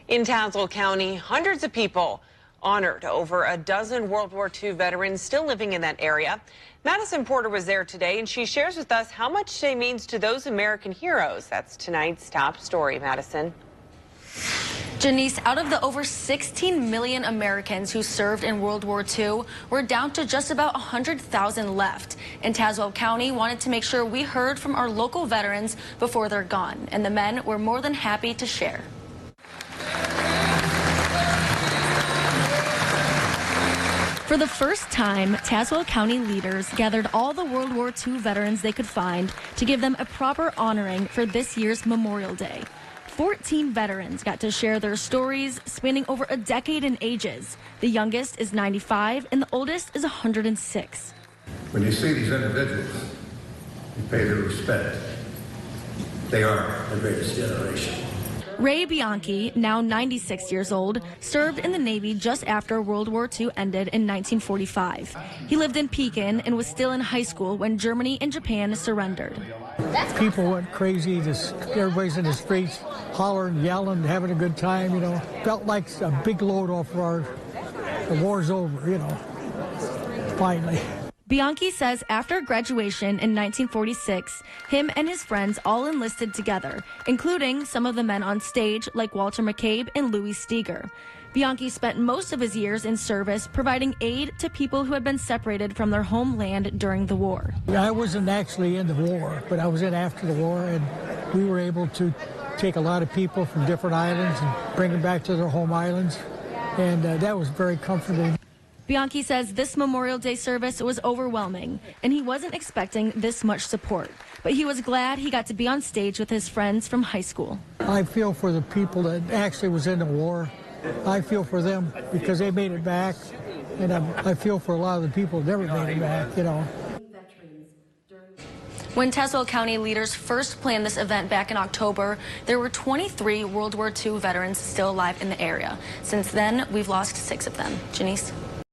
In Tazewell County, hundreds of people honored over a dozen World War II veterans still living in that area. Madison Porter was there today, and she shares with us how much today means to those American heroes. That's tonight's top story, Madison. Janice, out of the over 16 million Americans who served in World War II, we're down to just about 100,000 left. And Tazewell County wanted to make sure we heard from our local veterans before they're gone, and the men were more than happy to share. For the first time, Tazewell County leaders gathered all the World War II veterans they could find to give them a proper honoring for this year's Memorial Day. 14 veterans got to share their stories spanning over a decade in ages. The youngest is 95 and the oldest is 106. When you see these individuals, you pay their respect. They are the greatest generation. Ray Bianchi, now 96 years old, served in the Navy just after World War II ended in 1945. He lived in Pekin and was still in high school when Germany and Japan surrendered. People went crazy, just everybody's in the streets, hollering, yelling, having a good time, you know. Felt like a big load off the war's over, you know, finally. Bianchi says after graduation in 1946, him and his friends all enlisted together, including some of the men on stage like Walter McCabe and Louis Steger. Bianchi spent most of his years in service providing aid to people who had been separated from their homeland during the war. I wasn't actually in the war, but I was in after the war, and we were able to take a lot of people from different islands and bring them back to their home islands, and that was very comforting. Bianchi says this Memorial Day service was overwhelming, and he wasn't expecting this much support. But he was glad he got to be on stage with his friends from high school. I feel for the people that actually was in the war. I feel for them because they made it back, and I feel for a lot of the people that never made it back, you know. When Tazewell County leaders first planned this event back in October, there were 23 World War II veterans still alive in the area. Since then, we've lost 6 of them. Janice?